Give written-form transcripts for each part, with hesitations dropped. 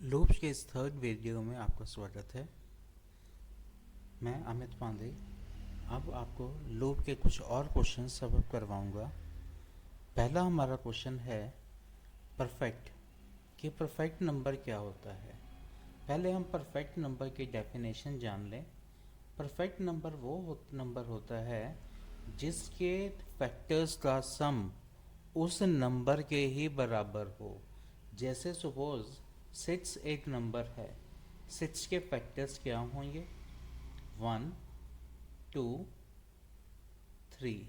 Loops के इस third video में आपका स्वागत है। मैं अमित पांडे अब आपको लूप के कुछ और क्वेश्चन सॉल्व करवाऊंगा। पहला हमारा क्वेश्चन है परफेक्ट कि परफेक्ट नंबर क्या होता है। पहले हम परफेक्ट नंबर की डेफिनेशन जान लें। परफेक्ट नंबर वो नंबर होता है जिसके फैक्टर्स का सम उस नंबर के ही बराबर हो। जैसे सपोज 6 एक नंबर है, 6 के फैक्टर्स क्या होंगे? 1 2 3।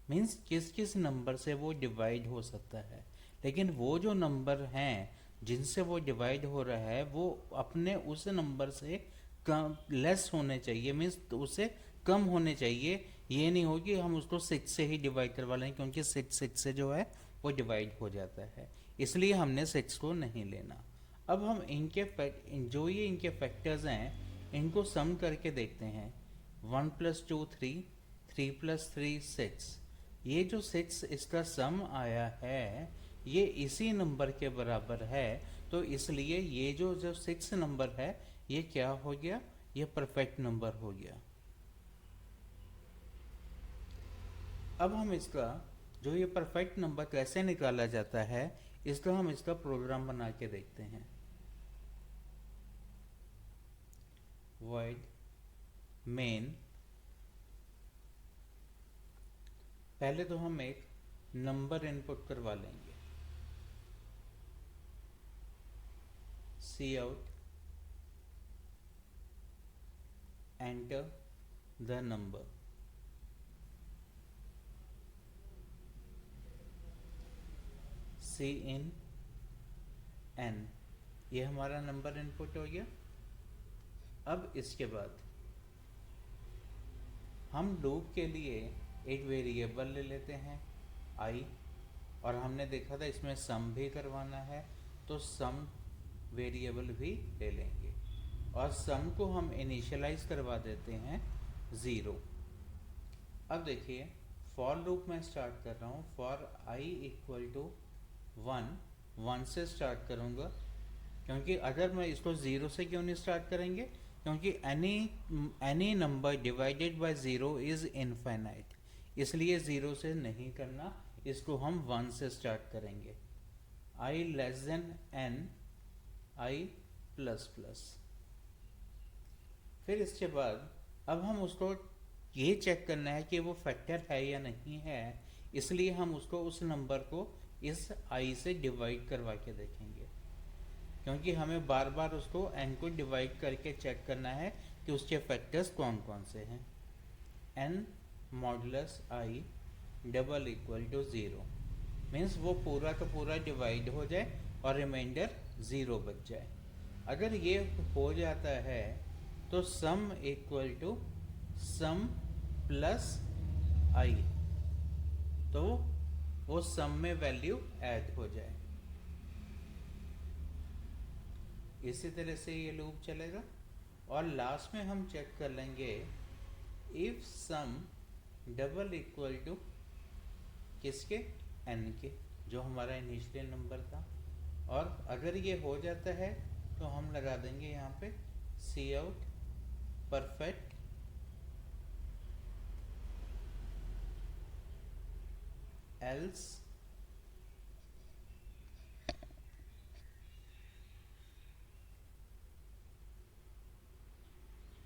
मीन्स किस किस नंबर से वो डिवाइड हो सकता है, लेकिन वो जो नंबर हैं जिनसे वो डिवाइड हो रहा है वो अपने उस नंबर से कम लेस होने चाहिए, मीन्स उससे कम होने चाहिए। ये नहीं हो कि हम उसको 6 से ही डिवाइड करवा लें, क्योंकि 6 से जो है वो डिवाइड हो जाता है, इसलिए हमने 6 को नहीं लेना। अब हम जो ये इनके फैक्टर्स हैं इनको सम करके देखते हैं। 1 + 2 3, 3 + 3 6। ये जो 6 इसका सम आया है ये इसी नंबर के बराबर है, तो इसलिए ये जो 6 नंबर है ये क्या हो गया? ये परफेक्ट नंबर हो गया। अब हम इसका जो ये परफेक्ट नंबर कैसे निकाला जाता है इसका प्रोग्राम बना के देखते हैं। void main, पहले तो हम एक नंबर इनपुट करवा लेंगे। Cout enter the number. Cin N, ये हमारा नंबर इनपुट हो गया। अब इसके बाद हम लूप के लिए एक वेरिएबल ले लेते हैं आई, और हमने देखा था इसमें सम भी करवाना है, तो सम वेरिएबल भी ले लेंगे और सम को हम इनिशियलाइज करवा देते हैं 0। अब देखिए फॉर लूप मैं स्टार्ट कर रहा हूँ। फॉर आई इक्वल टू 1 से स्टार्ट करूँगा, क्योंकि अगर मैं इसको 0 से क्यों नहीं स्टार्ट करेंगे? क्योंकि any number divided by 0 is infinite, इसलिए 0 से नहीं करना, इसको हम 1 से स्टार्ट करेंगे। आई लेस देन एन, आई प्लस प्लस। फिर इसके बाद अब हम उसको ये चेक करना है कि वो फैक्टर है या नहीं है, इसलिए हम उसको उस नंबर को इस आई से डिवाइड करवा के देखेंगे, क्योंकि हमें बार बार उसको एन को डिवाइड करके चेक करना है कि उसके फैक्टर्स कौन कौन से हैं। N modulus i double equal to 0, means वो पूरा का पूरा डिवाइड हो जाए और रिमाइंडर 0 बच जाए। अगर ये हो जाता है तो sum equal to sum plus I, तो वो सम में वैल्यू ऐड हो जाए। इसी तरह से ये लूप चलेगा और लास्ट में हम चेक कर लेंगे if sum double equal to किसके? एन के, जो हमारा इनिशियल नंबर था। और अगर ये हो जाता है तो हम लगा देंगे यहाँ पे cout perfect else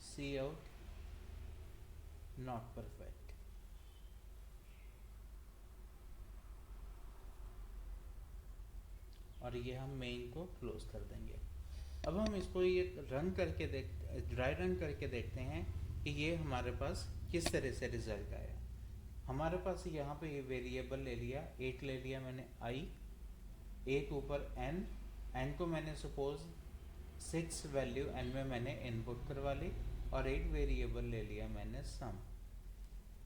cout not perfect. और ये हम मेन को क्लोज कर देंगे। अब हम इसको ये ड्राई रन करके देखते हैं कि ये हमारे पास किस तरह से रिजल्ट आया। हमारे पास यहाँ पे ये वेरिएबल ले लिया, 8 ले लिया मैंने आई, एक ऊपर एन, एन को मैंने सपोज 6 वैल्यू एन में मैंने इनपुट करवा ली, और एक वेरिएबल ले लिया मैंने सम।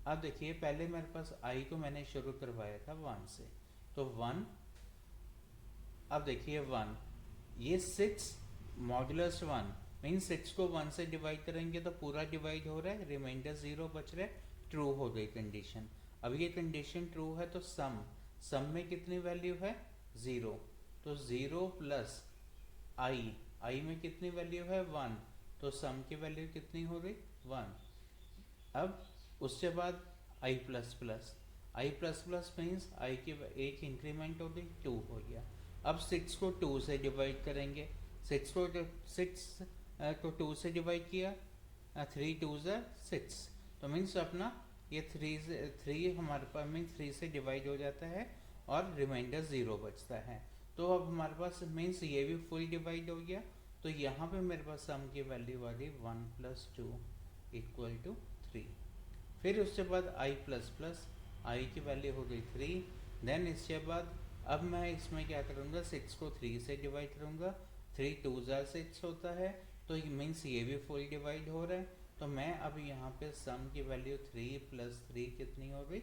अब देखिए पहले मेरे पास आई को मैंने शुरू करवाया था 1 से, तो 1। अब देखिए 1, ये 6 मॉडुलस 1 मीन 6 को 1 से डिवाइड करेंगे तो पूरा डिवाइड हो रहा है, रिमाइंडर 0 बच रहा है, ट्रू हो गई कंडीशन। अब ये कंडीशन ट्रू है तो सम में कितनी वैल्यू है? 0, तो 0 प्लस आई आई में कितनी वैल्यू है 1, तो सम की वैल्यू कितनी हो गई 1। अब उसके बाद I plus plus, I plus plus means I की एक इंक्रीमेंट हो गई 2 हो गया। अब 6 को 2 से डिवाइड करेंगे, 6 को 2 से डिवाइड किया, 3 2 6, तो मीन्स अपना ये 3 हमारे पास मीन्स 3 से डिवाइड हो जाता है और रिमाइंडर 0 बचता है। तो अब हमारे पास मीन्स ये भी फुल डिवाइड हो गया, तो यहाँ पे मेरे पास सम की वैल्यू आ गई 1 + 2 = 3। फिर उसके बाद आई प्लस प्लस, आई की वैल्यू हो गई 3। देन इसके बाद अब मैं इसमें क्या करूँगा, 6 को 3 से डिवाइड करूँगा, 3 2 6 होता है, तो मीन्स ये भी फुल डिवाइड हो रहा है। तो मैं अब यहाँ पे सम की वैल्यू 3 + 3 कितनी हो गई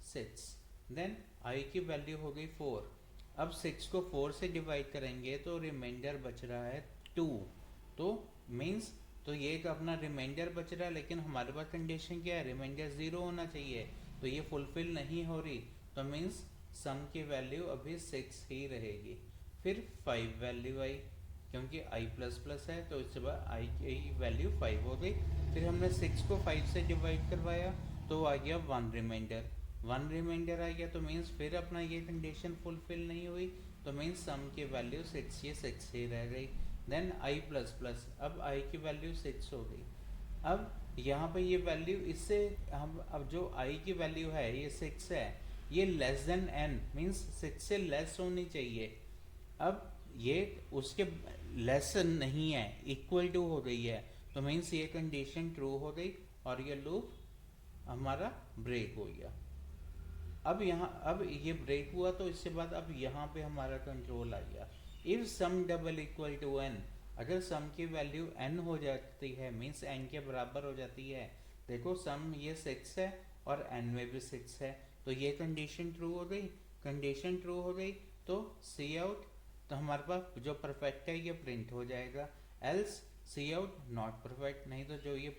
6। देन आई की वैल्यू हो गई 4। अब 6 को 4 से डिवाइड करेंगे तो रिमाइंडर बच रहा है 2, तो मीन्स तो ये एक अपना रिमाइंडर बच रहा है, लेकिन हमारे पास कंडीशन क्या है, रिमाइंडर 0 होना चाहिए, तो ये फुलफिल नहीं हो रही, तो मीन्स सम की वैल्यू अभी 6 ही रहेगी। फिर 5 वैल्यू आई, क्योंकि आई प्लस प्लस है तो इसके बाद आई की वैल्यू 5 हो गई। फिर हमने 6 को 5 से डिवाइड करवाया तो आ गया 1 रिमाइंडर, 1 रिमाइंडर आ गया, तो मीन्स फिर अपना ये कंडीशन फुलफिल नहीं हुई, तो मीन्स सम की वैल्यू 6 ही रह गई। देन आई प्लस प्लस, अब आई की वैल्यू 6 हो गई। अब यहाँ पे ये वैल्यू इससे हम अब जो आई की वैल्यू है ये 6 है, ये लेस देन n मीन्स 6 से लेस होनी चाहिए। अब ये उसके लेस नहीं है, इक्वल टू हो गई है, तो मीन्स ये कंडीशन ट्रू हो गई और ये लूप हमारा ब्रेक हो गया। अब यहाँ अब ये ब्रेक हुआ तो इसके बाद अब यहाँ पे हमारा कंट्रोल आ गया। If sum double equal to n, अगर सम की वैल्यू n हो जाती है मीन्स n के बराबर हो जाती है, देखो सम ये 6 है और n में भी 6 है, तो ये कंडीशन ट्रू हो गई। कंडीशन ट्रू हो गई तो सी आउट, तो हमारे पास जो परफेक्ट है ये प्रिंट हो जाएगा, else cout not perfect, नहीं तो जो ये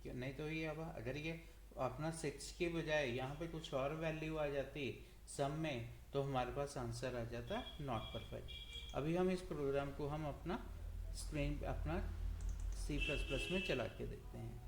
नहीं तो ये अब अगर ये अपना 6 के बजाय यहाँ पे कुछ और वैल्यू आ जाती सम में, तो हमारे पास आंसर आ जाता नॉट परफेक्ट। अभी हम इस प्रोग्राम को हम अपना स्क्रीन अपना C++ में चला के देखते हैं।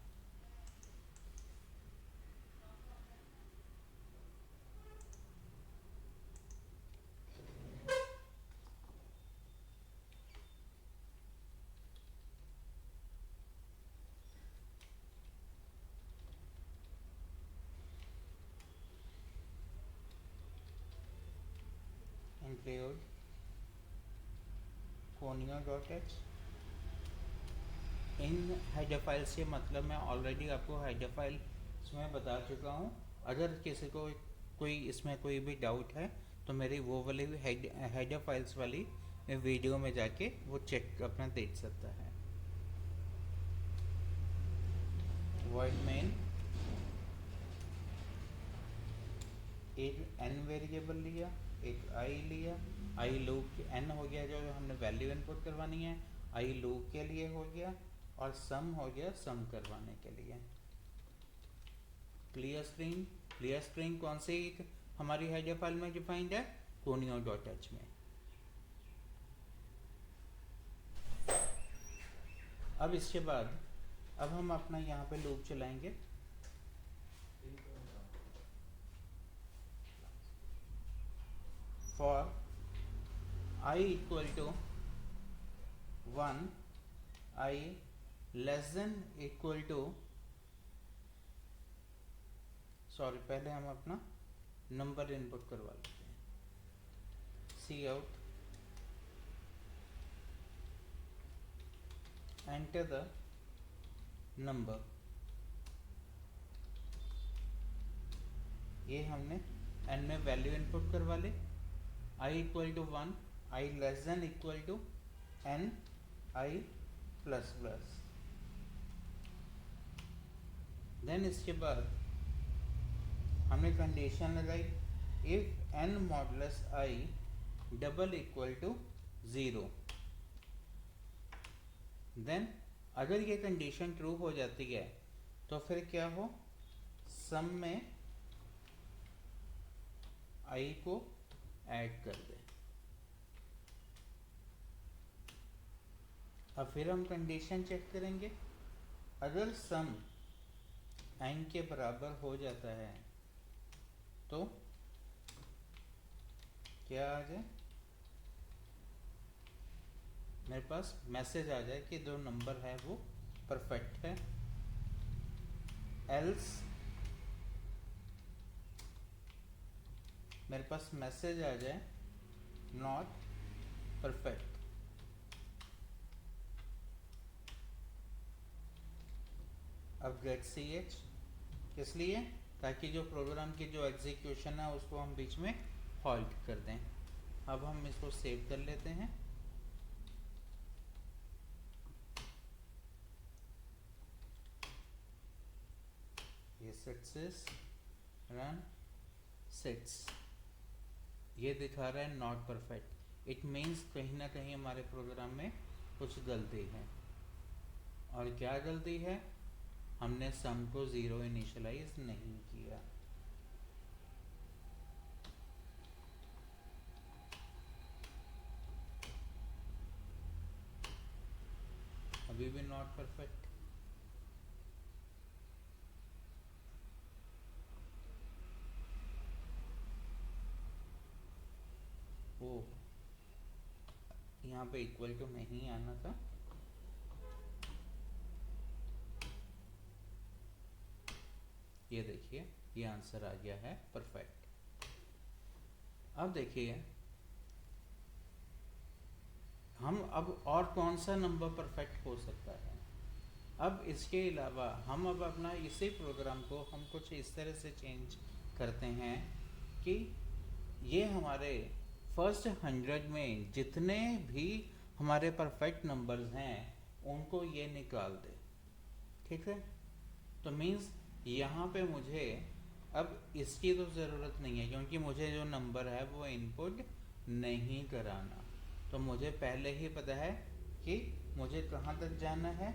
include conio.h इन हेडर फाइल से मतलब मैं ऑलरेडी आपको हेडर फाइल में बता चुका हूँ। अगर किसी को कोई इसमें कोई भी डाउट है तो मेरी वो वाली हेडर फाइल्स वाली वीडियो में जाके वो चेक अपना देख सकता है। void main एक n वेरिएबल लिया, एक i लिया, i लूप n हो गया जो हमने वैल्यू इनपुट करवानी है, i लूप के लिए हो गया, और सम हो गया सम करवाने के लिए। क्लियर स्क्रीन, क्लियर स्क्रीन कौन सी हमारी हेडर फाइल में डिफाइंड है, conio.h में। अब इसके बाद अब हम अपना यहाँ पे लूप चलाएंगे। For I equal to 1, I less than equal to, sorry पहले हम अपना नंबर इनपुट करवा लेते हैं। Cout enter the number, ये हमने n में वैल्यू इनपुट करवा ले। I equal to 1, I less than equal to n I plus plus. Then इसके बाद हमने कंडीशन लगाई, if n modulus I double equal to 0, then अगर ये कंडीशन ट्रू हो जाती है तो फिर क्या हो, सम में I को ऐड कर दे। अब फिर हम कंडीशन चेक करेंगे। अगर सम n के बराबर हो जाता है तो क्या आ जाए, मेरे पास मैसेज आ जाए कि जो नंबर है वो परफेक्ट है। एल्स मेरे पास मैसेज आ जाए नॉट परफेक्ट। अब गेट सी एच किस लिए, ताकि जो प्रोग्राम की जो एग्जीक्यूशन है उसको हम बीच में हॉल्ट कर दें। अब हम इसको सेव कर लेते हैं। ये सक्सेस रन सिट्स, ये दिखा रहा है नॉट परफेक्ट। इट मीन्स कहीं ना कहीं हमारे प्रोग्राम में कुछ गलती है। और क्या गलती है, हमने सम को 0 इनिशियलाइज नहीं किया। अभी भी नॉट परफेक्ट। ओ, यहाँ पे इक्वल टू नहीं आना था। ये देखिए, ये आंसर आ गया है परफेक्ट। अब देखिए हम अब और कौन सा नंबर परफेक्ट हो सकता है। अब इसके अलावा हम अब अपना इसी प्रोग्राम को हम कुछ इस तरह से चेंज करते हैं कि ये हमारे फर्स्ट 100 में जितने भी हमारे परफेक्ट नंबर्स हैं उनको ये निकाल दे। ठीक है, तो मीन्स यहाँ पे मुझे अब इसकी तो ज़रूरत नहीं है, क्योंकि मुझे जो नंबर है वो इनपुट नहीं कराना। तो मुझे पहले ही पता है कि मुझे कहाँ तक जाना है,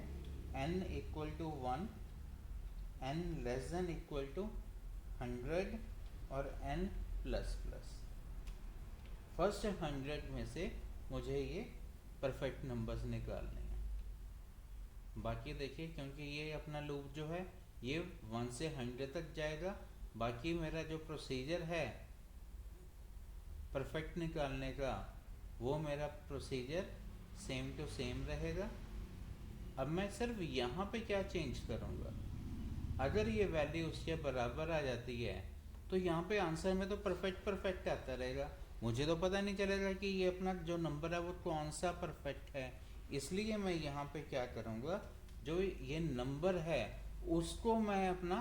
n equal to 1, n less than equal to 100 और n प्लस प्लस। फर्स्ट 100 में से मुझे ये परफेक्ट नंबर्स निकालने हैं। बाकी देखिए, क्योंकि ये अपना लूप जो है ये 1 से 100 तक जाएगा, बाकी मेरा जो प्रोसीजर है परफेक्ट निकालने का वो मेरा प्रोसीजर सेम टू सेम रहेगा। अब मैं सिर्फ यहाँ पे क्या चेंज करूँगा, अगर ये वैल्यू उसके बराबर आ जाती है तो यहाँ पे आंसर में तो परफेक्ट परफेक्ट आता रहेगा। मुझे तो पता नहीं चलेगा कि ये अपना जो नंबर है वो कौन सा परफेक्ट है। इसलिए मैं यहाँ पे क्या करूँगा, जो ये नंबर है उसको मैं अपना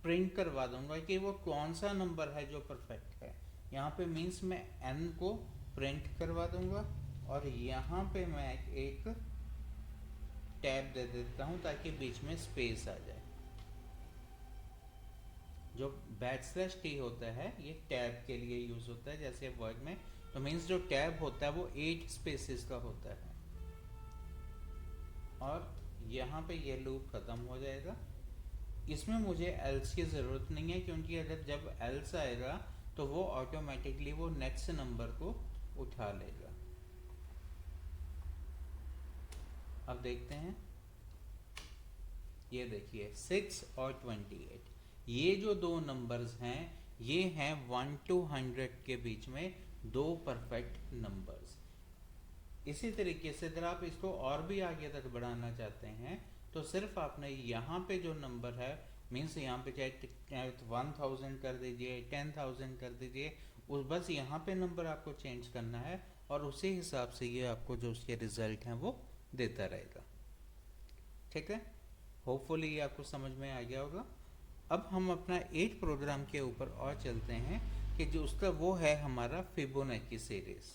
प्रिंट करवा दूंगा कि वो कौन सा नंबर है जो परफेक्ट है। यहाँ पे मीन्स मैं n को प्रिंट करवा दूंगा और यहाँ पे मैं एक टैब दे देता हूँ ताकि बीच में स्पेस आ जाए। जो /t होता है ये टैब के लिए यूज होता है जैसे वर्ड में, तो मीन्स जो टैब होता है वो 8 स्पेसेस का होता है। और यहाँ पे ये लूप खत्म हो जाएगा। इसमें मुझे एल्स की ज़रूरत नहीं है, क्योंकि अगर जब एल्स आएगा तो वो ऑटोमेटिकली वो नेक्स्ट नंबर को उठा लेगा। अब देखते हैं, ये देखिए 6 और 28, ये जो दो नंबर्स हैं ये हैं 1 to 100 के बीच में दो परफेक्ट नंबर्स। इसी तरीके से अगर आप इसको और भी आगे तक बढ़ाना चाहते हैं तो सिर्फ आपने यहाँ पे जो नंबर है मीन्स यहाँ पे चाहे 1000 कर दीजिए, 10,000 कर दीजिए, उस बस यहाँ पे नंबर आपको चेंज करना है और उसी हिसाब से ये आपको जो उसके रिजल्ट हैं वो देता रहेगा। ठीक है, होपफुली ये आपको समझ में आ गया होगा। अब हम अपना 8 प्रोग्राम के ऊपर और चलते हैं कि जो उसका वो है हमारा फिबोनाची सीरीज।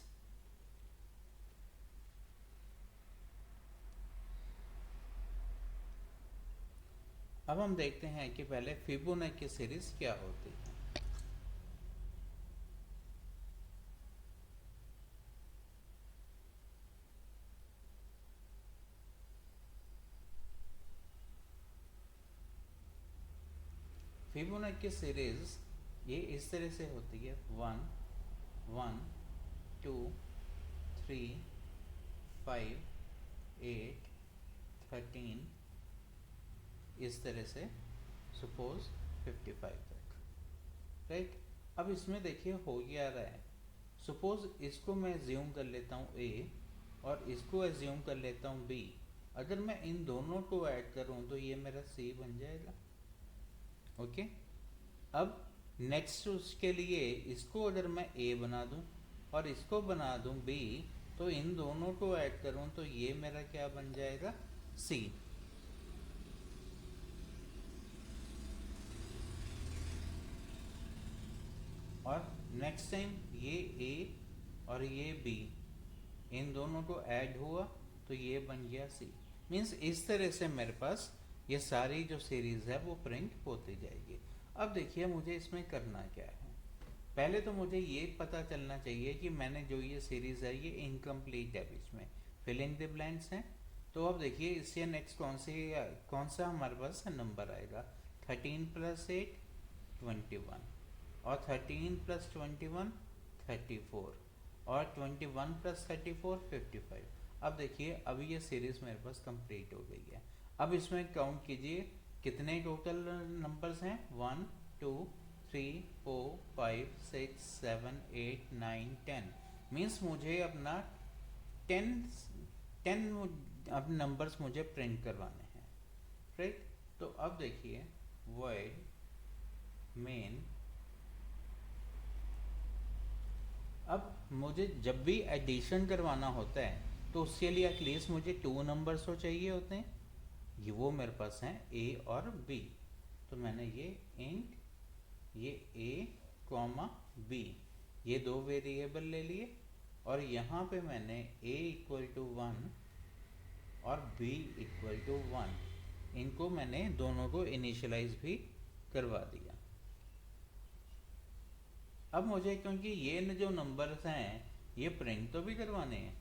अब हम देखते हैं कि पहले फिबोनाची सीरीज क्या होती है। फिबोनाची सीरीज ये इस तरह से होती है 1 1 2 3 5 8 13 इस तरह से, सपोज 55 तक, राइट। अब इसमें देखिए हो क्या रहा है, सपोज इसको मैं एज्यूम कर लेता हूँ ए और इसको एज्यूम कर लेता हूँ बी। अगर मैं इन दोनों को ऐड करूँ तो ये मेरा सी बन जाएगा, ओके। अब नेक्स्ट उसके लिए इसको अगर मैं ए बना दूँ और इसको बना दूँ बी, तो इन दोनों को ऐड करूँ तो ये मेरा क्या बन जाएगा, सी। और नेक्स्ट टाइम ये ए और ये बी, इन दोनों को ऐड हुआ तो ये बन गया सी। मीन्स इस तरह से मेरे पास ये सारी जो सीरीज है वो प्रिंट होती जाएगी। अब देखिए मुझे इसमें करना क्या है। पहले तो मुझे ये पता चलना चाहिए कि मैंने जो ये सीरीज है ये इनकम्प्लीट है, बीच में फिलिंग द ब्लैंक्स हैं। तो अब देखिए इससे नेक्स्ट कौन सा हमारे पास नंबर आएगा, 13 + 8 21, और 13 + 21 34, और 21 + 34 55। अब देखिए अभी ये सीरीज मेरे पास कंप्लीट हो गई है। अब इसमें काउंट कीजिए कितने टोटल नंबर्स हैं, 1 2 3 4 5 6 7 8 9 10। मीन्स मुझे अपना 10 अब नंबर्स मुझे प्रिंट करवाने हैं, राइट। तो अब देखिए void main, अब मुझे जब भी एडिशन करवाना होता है तो उसके लिए एटलीस्ट मुझे 2 नंबर्स तो चाहिए होते हैं, ये वो मेरे पास हैं ए और बी। तो मैंने ये इंट ये ए कॉमा बी, ये 2 वेरिएबल ले लिए, और यहाँ पे मैंने a = 1 और b = 1, इनको मैंने दोनों को इनिशियलाइज भी करवा दिया। अब मुझे क्योंकि ये जो नंबर्स हैं ये प्रिंट तो भी करवाने हैं,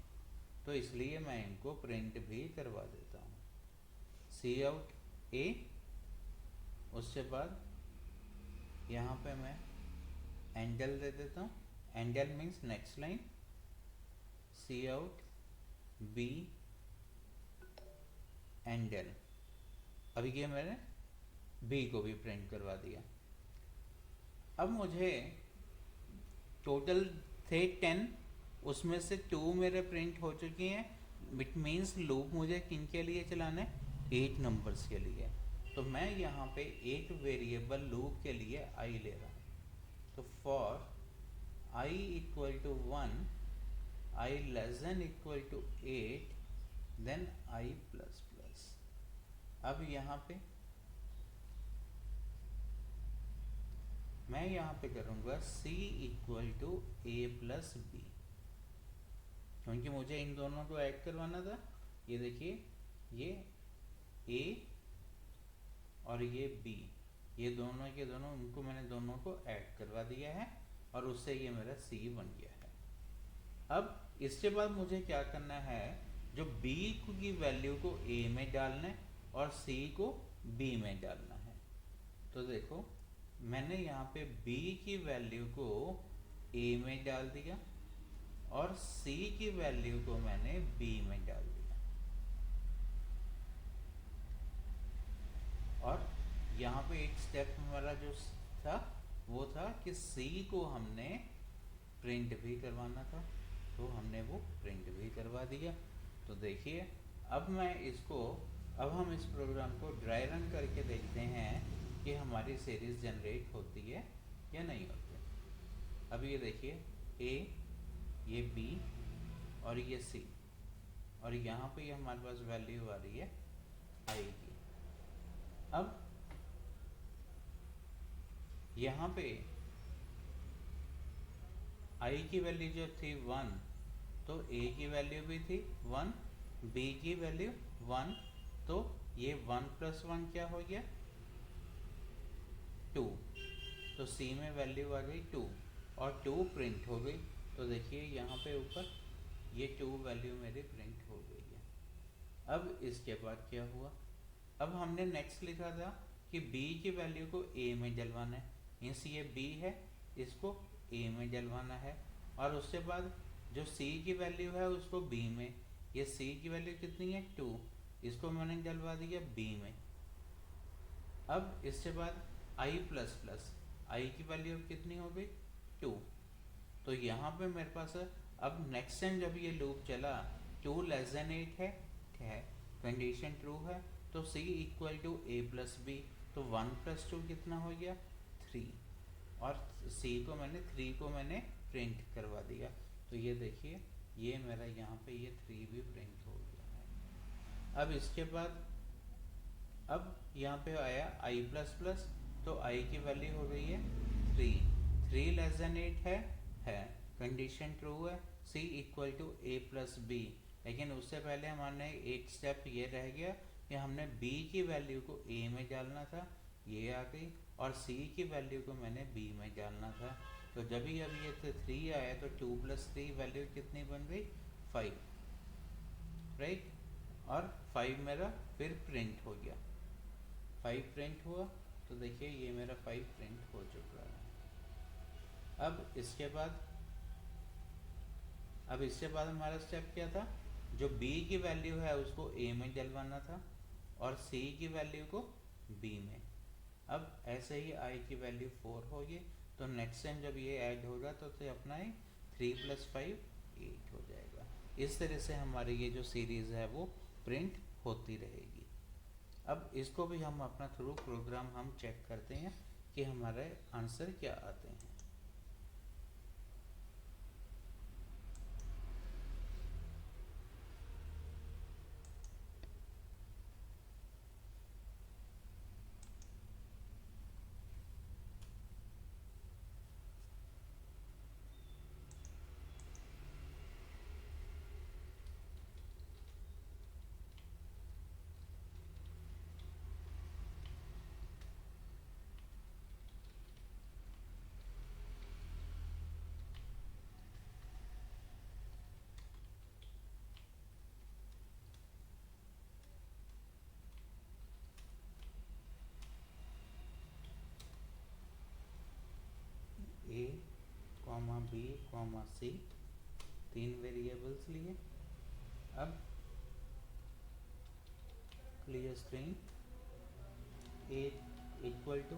तो इसलिए मैं इनको प्रिंट भी करवा देता हूँ। सी आउट ए, उसके बाद यहाँ पे मैं एंडल दे देता हूँ, एंडल मीन्स नेक्स्ट लाइन, सी आउट बी एंडल। अभी ये मैंने बी को भी प्रिंट करवा दिया। अब मुझे टोटल थे 10, उसमें से 2 मेरे प्रिंट हो चुकी हैं, इट मीन्स लूप मुझे किन के लिए चलाना है, 8 नंबर्स के लिए। तो मैं यहाँ पे एक वेरिएबल लूप के लिए आई ले रहा हूँ। तो for i = 1, i ≤ 8, then i++। अब यहाँ पे मैं यहाँ पे करूँगा c = a + b, क्योंकि मुझे इन दोनों को ऐड करवाना था। ये देखिए ये a और ये b, ये दोनों के दोनों, उनको मैंने दोनों को ऐड करवा दिया है और उससे ये मेरा c बन गया है। अब इसके बाद मुझे क्या करना है, जो b की वैल्यू को a में डालना है और c को b में डालना है। तो देखो मैंने यहाँ पे b की वैल्यू को a में डाल दिया और c की वैल्यू को मैंने b में डाल दिया, और यहाँ पे एक स्टेप हमारा जो था वो था कि c को हमने प्रिंट भी करवाना था, तो हमने वो प्रिंट भी करवा दिया। तो देखिए अब मैं इसको, अब हम इस प्रोग्राम को ड्राई रन करके देखते हैं कि हमारी सीरीज जनरेट होती है या नहीं होती। अब ये देखिए a, ये b और ये c, और यहाँ पे ये हमारे पास वैल्यू आ रही है i की। अब यहाँ पे i की वैल्यू जो थी 1, तो a की वैल्यू भी थी 1, b की वैल्यू 1, तो ये 1 + 1 क्या हो गया, 2। तो c में वैल्यू आ गई 2 और 2 प्रिंट हो गई। तो देखिए यहाँ पे ऊपर ये 2 वैल्यू मेरी प्रिंट हो गई है। अब इसके बाद क्या हुआ, अब हमने नेक्स्ट लिखा था कि b की वैल्यू को a में डलवाना है, मीन्स ये b है, इसको a में डलवाना है, और उसके बाद जो c की वैल्यू है उसको b में, ये c की वैल्यू कितनी है 2, इसको मैंने डलवा दिया बी में। अब इसके बाद आई प्लस प्लस, आई की वैल्यू अब कितनी हो गई 2, तो यहाँ पे मेरे पास अब नेक्स्ट टाइम जब ये लूप चला 2 लेस देन 8 है, कंडीशन ट्रू है, तो C equal to A plus B, तो 1 प्लस 2 कितना हो गया 3, और सी को मैंने 3 को मैंने प्रिंट करवा दिया। तो ये देखिए ये मेरा यहाँ पे ये 3 भी प्रिंट हो गया है। अब इसके बाद अब यहाँ पे आया आई प्लस प्लस, तो आई की वैल्यू हो गई है 3 लेस देन 8 है, कंडीशन ट्रू है, C equal to A plus B. लेकिन उससे पहले हमारे एक स्टेप ये रह गया कि हमने b की वैल्यू को a में डालना था, ये आ गई, और c की वैल्यू को मैंने b में डालना था। तो जब ही अब ये 3 आया तो 2 प्लस 3 वैल्यू कितनी बन गई 5, राइट, और 5 मेरा फिर प्रिंट हो गया, 5 प्रिंट हुआ, तो देखिए ये मेरा 5 प्रिंट हो चुका है। अब इसके बाद हमारा स्टेप क्या था, जो b की वैल्यू है उसको a में डलवाना था और c की वैल्यू को b में। अब ऐसे ही i की वैल्यू 4 होगी, तो नेक्स्ट टाइम जब ये ऐड होगा तो अपना 3 प्लस 5 8 हो जाएगा। इस तरह से हमारी ये जो सीरीज़ है वो प्रिंट होती रहेगी। अब इसको भी हम अपना थ्रू प्रोग्राम हम चेक करते हैं कि हमारे आंसर क्या आते हैं। A comma b comma c, 3 variables लिए। अब clear screen, a equal to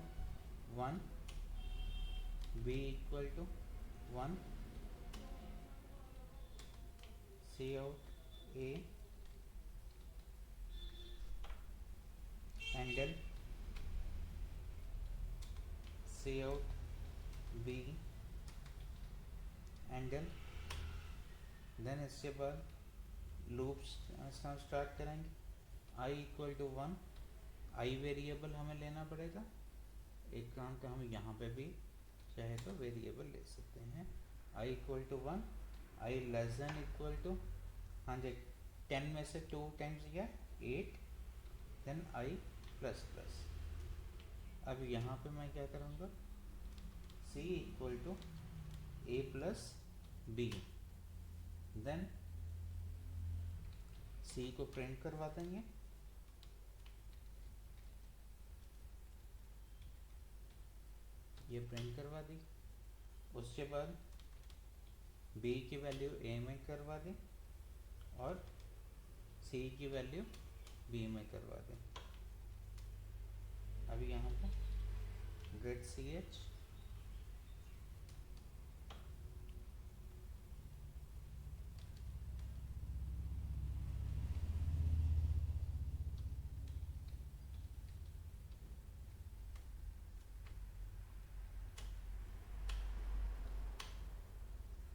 1, b equal to 1, cout a angle cout b angle. Then इसके बाद लूप स्टार्ट करेंगे, i equal to 1, i variable हमें लेना पड़ेगा। एक काम तो हम यहाँ पे भी चाहे तो वेरिएबल ले सकते हैं। I equal to 1, I less than equal to, हाँ जी 10 में से 2 टाइम्स गया 8, देन आई प्लस प्लस। अब यहाँ पे मैं क्या करूँगा, C equal to A plus B, then C को प्रिंट करवा देंगे। ये प्रिंट करवा दी। उसके बाद b की वैल्यू a में करवा दें और c की वैल्यू b में करवा दें। अभी यहाँ पर गेट ch,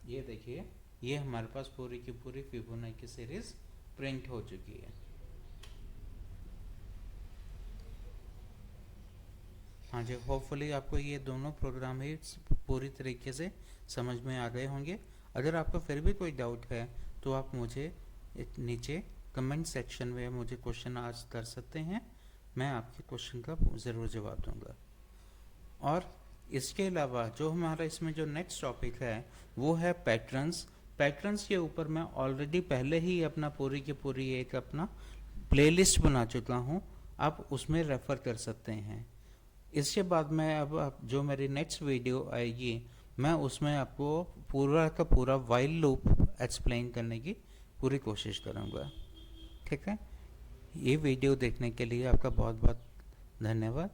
ये देखिए ये हमारे पास पूरी की पूरी फिबोनाची सीरीज प्रिंट हो चुकी है। हाँ जी, होपफुली आपको ये दोनों प्रोग्राम ही पूरी तरीके से समझ में आ गए होंगे। अगर आपको फिर भी कोई डाउट है तो आप मुझे नीचे कमेंट सेक्शन में मुझे क्वेश्चन आस्क कर सकते हैं, मैं आपके क्वेश्चन का ज़रूर जवाब दूंगा। और इसके अलावा जो हमारा इसमें जो नेक्स्ट टॉपिक है वो है पैटर्न्स। पैटर्न्स के ऊपर मैं ऑलरेडी पहले ही अपना पूरी की पूरी एक अपना प्लेलिस्ट बना चुका हूँ, आप उसमें रेफ़र कर सकते हैं। इसके बाद मैं अब जो मेरी नेक्स्ट वीडियो आएगी मैं उसमें आपको पूरा का पूरा वाइल लूप एक्सप्लेन करने की पूरी कोशिश करूँगा। ठीक है, ये वीडियो देखने के लिए आपका बहुत बहुत धन्यवाद।